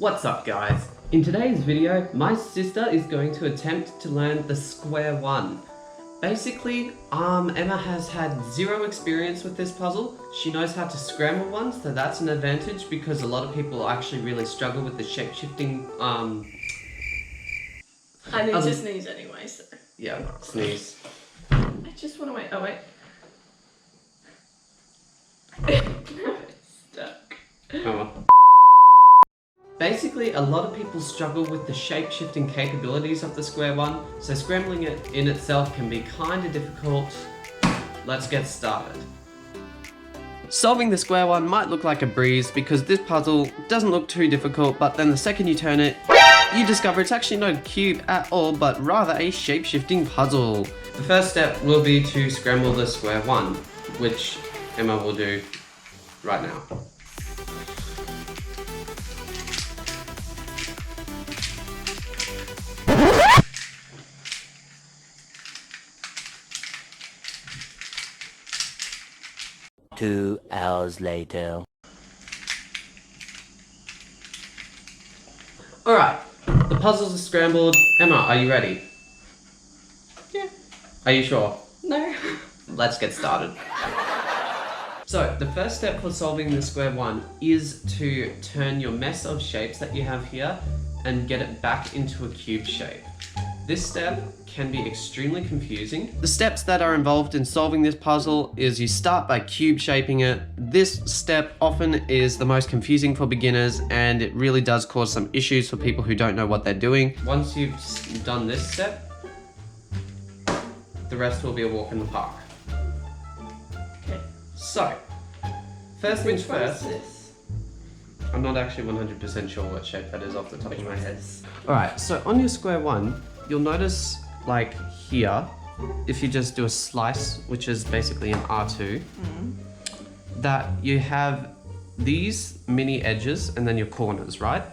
What's up guys? In today's video, my sister is going to attempt to learn the Sqaure-1. Basically, Emma has had zero experience with this puzzle. She knows how to scramble one, so that's an advantage because a lot of people actually really struggle with the shape-shifting, I need to sneeze anyway, so... Yeah, sneeze. I just want to wait. Oh, wait. It's stuck. Oh. Basically, a lot of people struggle with the shape-shifting capabilities of the Sqaure-1, so scrambling it in itself can be kind of difficult. Let's get started. Solving the Sqaure-1 might look like a breeze because this puzzle doesn't look too difficult, but then the second you turn it, you discover it's actually not a cube at all, but rather a shape-shifting puzzle. The first step will be to scramble the Sqaure-1, which Emma will do right now. Two hours later. Alright, the puzzles are scrambled. Emma, are you ready? Yeah. Are you sure? No. Let's get started. So, the first step for solving the Sqaure-1 is to turn your mess of shapes that you have here and get it back into a cube shape. This step can be extremely confusing. The steps that are involved in solving this puzzle is you start by cube shaping it. This step often is the most confusing for beginners and it really does cause some issues for people who don't know what they're doing. Once you've done this step, the rest will be a walk in the park. Okay. So, first things first. Which one is this? I'm not actually 100% sure what shape that is off the top of my head. Alright, so on your Sqaure-1, you'll notice like here, if you just do a slice, which is basically an R2, that you have these mini edges and then your corners, right?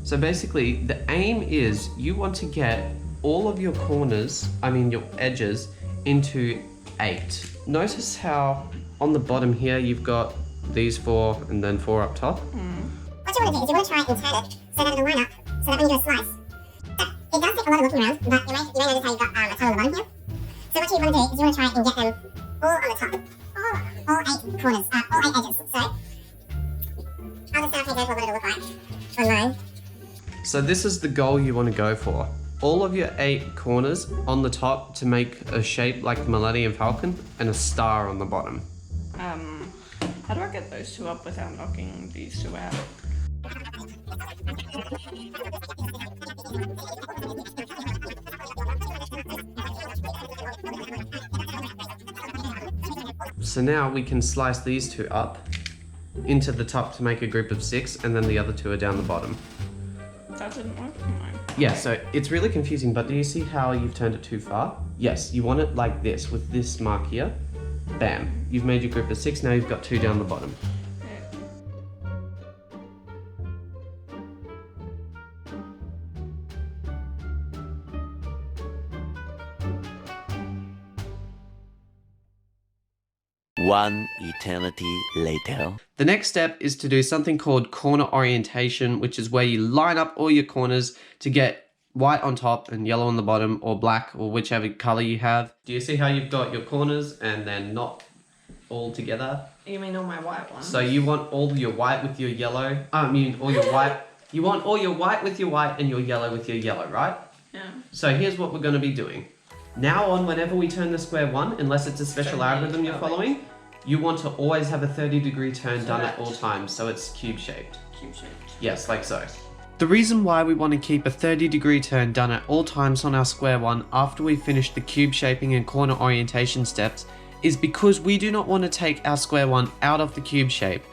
So basically, the aim is you want to get all of your corners, your edges, into 8. Notice how on the bottom here you've got these 4 and then 4 up top. What you want to do is you want to try and turn it so that it'll line up, so that when you do a slice, it does take a lot of looking around, but you may notice how you've got a tunnel on the bottom here. So what you want to do is you want to try and get them all on the top, all 8 corners, all 8 edges. So I'll just take over what it'll look like on mine. So this is the goal you want to go for. All of your 8 corners on the top to make a shape like the Millennium Falcon and a star on the bottom. How do I get those two up without knocking these two out? So now we can slice these 2 up into the top to make a group of 6 and then the other 2 are down the bottom. That didn't work on mine. Yeah, so it's really confusing, but do you see how you've turned it too far? Yes, you want it like this with this mark here. Bam, you've made your group of 6, now you've got 2 down the bottom. One eternity later. The next step is to do something called corner orientation, which is where you line up all your corners to get white on top and yellow on the bottom, or black, or whichever color you have. Do you see how you've got your corners and they're not all together? You mean all my white ones? So you want all your white with your yellow, all your white, you want all your white with your white and your yellow with your yellow, right? Yeah. So here's what we're going to be doing. Now on, whenever we turn the Sqaure-1, unless it's a special algorithm you're following, you want to always have a 30-degree turn done at all times, so it's cube-shaped. Cube-shaped. Yes, like so. The reason why we want to keep a 30-degree turn done at all times on our Sqaure-1 after we finish the cube shaping and corner orientation steps is because we do not want to take our Sqaure-1 out of the cube shape.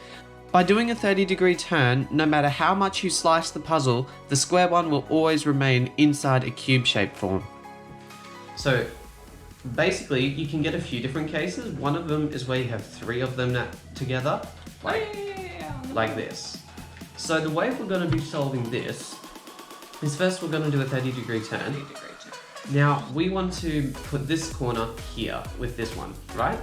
By doing a 30-degree turn, no matter how much you slice the puzzle, the Sqaure-1 will always remain inside a cube shape form. So basically, you can get a few different cases. One of them is where you have 3 of them together, like this. So the way we're going to be solving this is first we're going to do a 30-degree turn. Now we want to put this corner here with this one, right?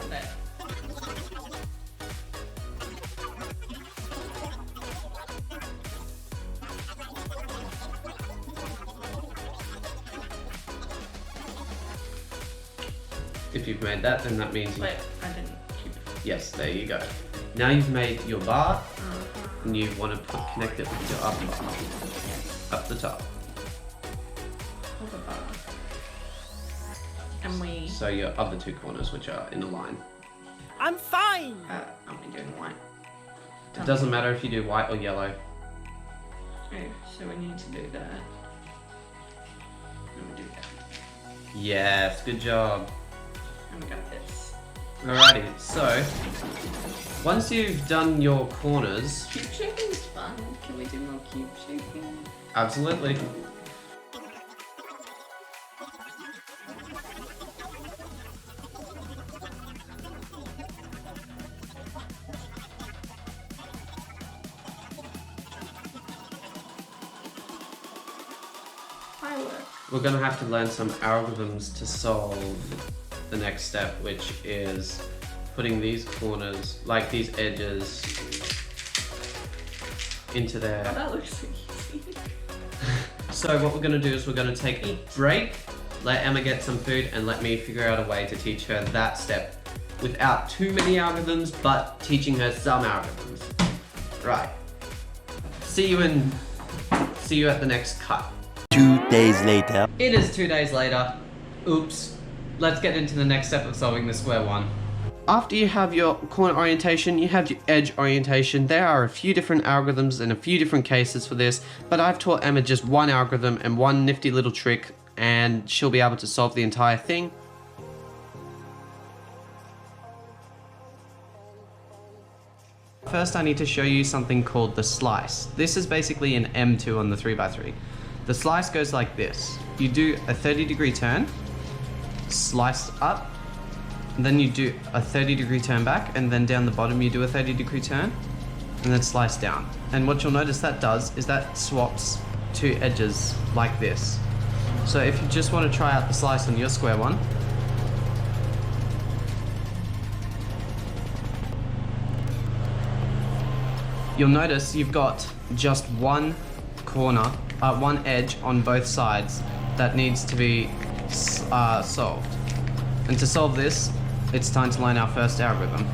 If you've made that, then that means you... Wait, I didn't keep. Yes, there you go. Now you've made your bar, and you want to connect it with your upper bar. Up the top. Hold the bar. And we. So your other two corners, which are in a line. I'm fine! Are we doing white? It doesn't matter if you do white or yellow. Oh, so we need to do that. And we do that. Yes, good job. And we got this. Alrighty, so once you've done your corners, Cube shaping is fun. Can we do more cube shaping? absolutely. Firework. We're going to have to learn some algorithms to solve the next step, which is putting these corners, like these edges, into Oh, there. that looks so easy. So what we're going to do is we're going to take a break, let Emma get some food, and let me figure out a way to teach her that step without too many algorithms, but teaching her some algorithms. Right. See you at the next cut. 2 days later. It is 2 days later. Oops. Let's get into the next step of solving the square one. After you have your corner orientation, you have your edge orientation. There are a few different algorithms and a few different cases for this, but I've taught Emma just one algorithm and one nifty little trick, and she'll be able to solve the entire thing. First, I need to show you something called the slice. This is basically an M2 on the 3x3. The slice goes like this. You do a 30-degree turn, slice up, and then you do a 30-degree turn back, and then down the bottom you do a 30-degree turn, and then slice down. And what you'll notice that does is that swaps two edges like this. So if you just want to try out the slice on your square one, you'll notice you've got just one corner, one edge on both sides that needs to be solved. And to solve this, it's time to learn our first algorithm.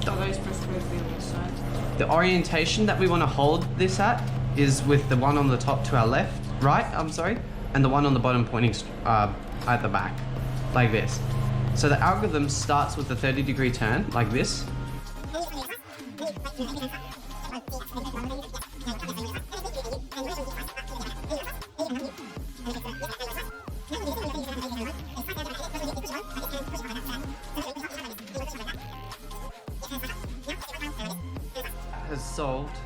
Are those supposed to go to the other side? The orientation that we want to hold this at is with the one on the top to our right, and the one on the bottom pointing at the back, like this. So the algorithm starts with the 30-degree turn, like this. Has solved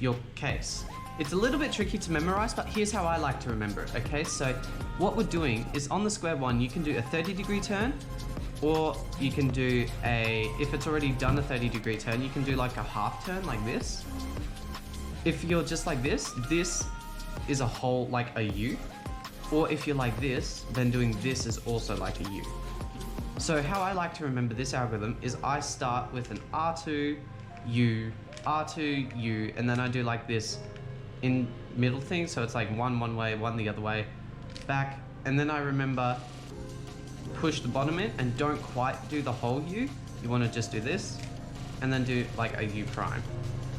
your case. It's a little bit tricky to memorize, but here's how I like to remember it, okay? So what we're doing is on the square one, you can do a 30-degree turn, or you can do if it's already done a 30-degree turn, you can do like a half turn like this. If you're just like this is a whole, like a U. Or if you're like this, then doing this is also like a U. So how I like to remember this algorithm is I start with an R2, U, R2, U, and then I do like this in middle thing, so it's like one way, one the other way, back, and then I remember push the bottom in and don't quite do the whole U. You want to just do this, and then do like a U prime.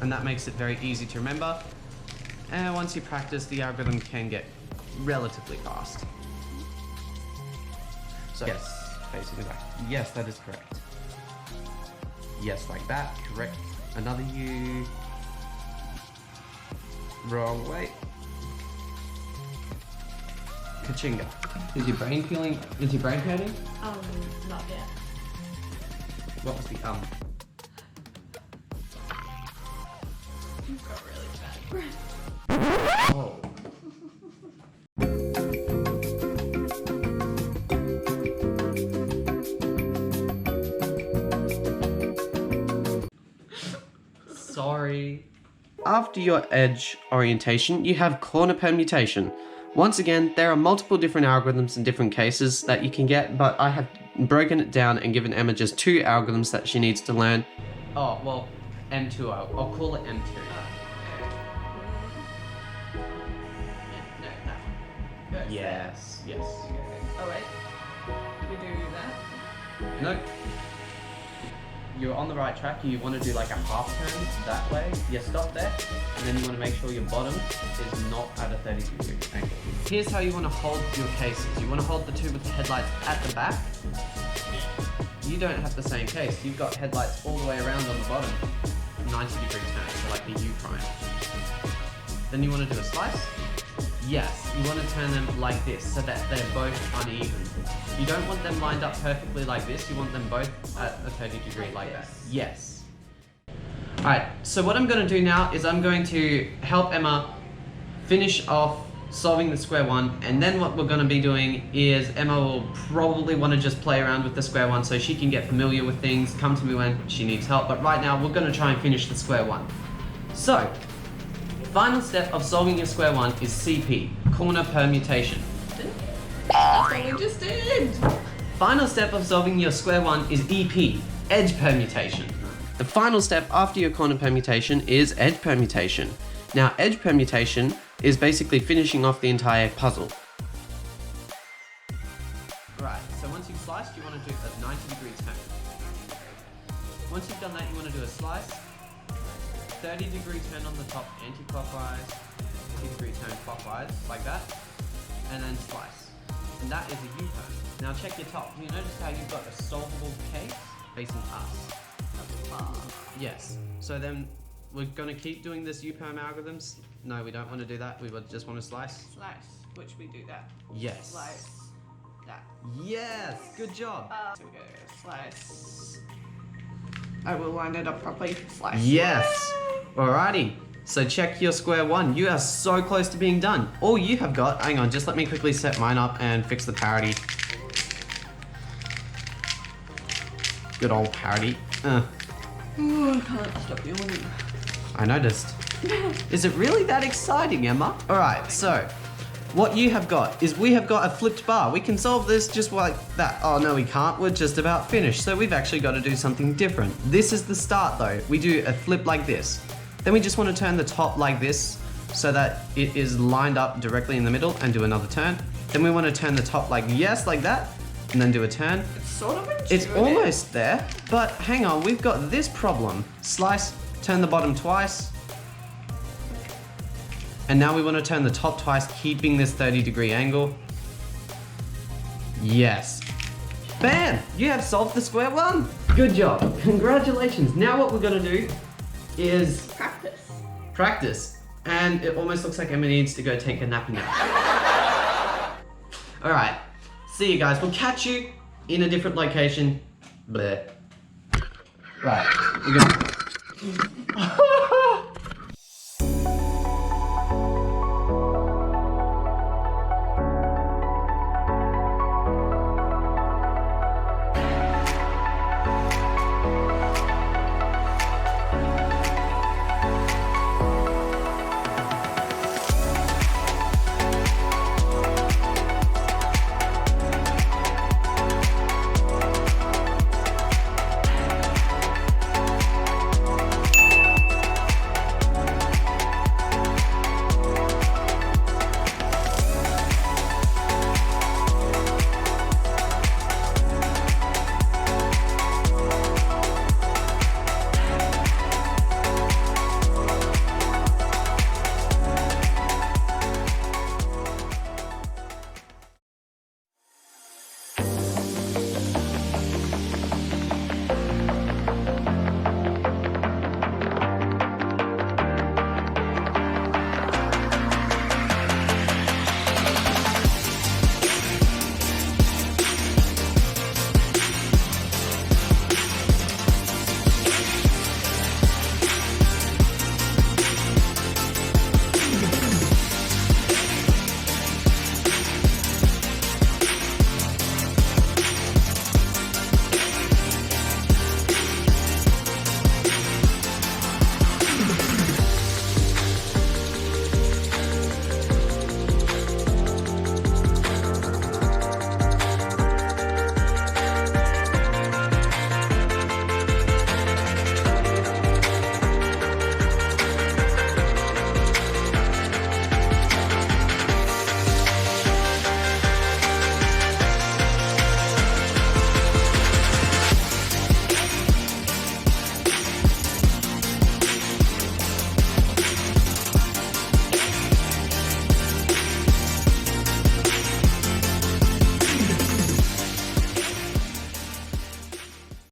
And that makes it very easy to remember. And once you practice, the algorithm can get relatively fast. So yes, facing the back. Yes, that is correct. Yes, like that, correct. Another U. Wrong way. Kachinga. Is your brain hurting? Not yet. What was the You've got really bad breath. Oh. Sorry. After your edge orientation, you have corner permutation. Once again, there are multiple different algorithms in different cases that you can get, but I have broken it down and given Emma just two algorithms that she needs to learn. Oh, well, M2, I'll call it M2. Yes, yes. Oh wait. We do that. No. You're on the right track. You want to do like a half turn that way. You stop there, and then you want to make sure your bottom is not at a 30-degree angle. Here's how you want to hold your cases. You want to hold the two with the headlights at the back. You don't have the same case. You've got headlights all the way around on the bottom. 90-degree turn, so like the U prime. Then you want to do a slice. Yes, you want to turn them like this so that they're both uneven. You don't want them lined up perfectly like this, you want them both at a 30-degree like that. Yes. Alright, so what I'm going to do now is I'm going to help Emma finish off solving the square one, and then what we're going to be doing is Emma will probably want to just play around with the square one so she can get familiar with things, come to me when she needs help, but right now we're going to try and finish the square one. So, final step of solving your square one is CP, corner permutation. That's what we just did. Final step of solving your square one is EP, edge permutation. The final step after your corner permutation is edge permutation. Now, edge permutation is basically finishing off the entire puzzle. Right, so once you've sliced, you want to do a 90-degree turn. Once you've done that, you want to do a slice, 30-degree turn on the top anti-clockwise, 30-degree turn clockwise, like that, and then slice. And that is a U-turn. Now check your top. Do you notice how you've got a solvable case facing us? Yes. So then we're going to keep doing this U-perm algorithms. No, we don't want to do that. We would just want to slice. Slice, which we do that. Yes. Slice, that. Yes. Good job. So we go slice. I will line it up properly. Slice. Yes. Alrighty. So check your square one. You are so close to being done. All you have got, hang on, just let me quickly set mine up and fix the parity. Good old parity. Oh, I can't stop yawning. I noticed. Is it really that exciting, Emma? Alright, so what you have got is we have got a flipped bar. We can solve this just like that. Oh no, we can't. We're just about finished. So we've actually got to do something different. This is the start though. We do a flip like this. Then we just want to turn the top like this so that it is lined up directly in the middle and do another turn. Then we want to turn the top like yes, like that, and then do a turn. It's sort of intuitive. It's almost there, but hang on, we've got this problem. Slice, turn the bottom twice. And now we want to turn the top twice, keeping this 30-degree angle. Yes. Bam! You have solved the square one. Good job. Congratulations. Now what we're going to do is practice. And it almost looks like Emma needs to go take a nappy nap. Alright, see you guys. We'll catch you in a different location. Bleh. Right, we're gonna...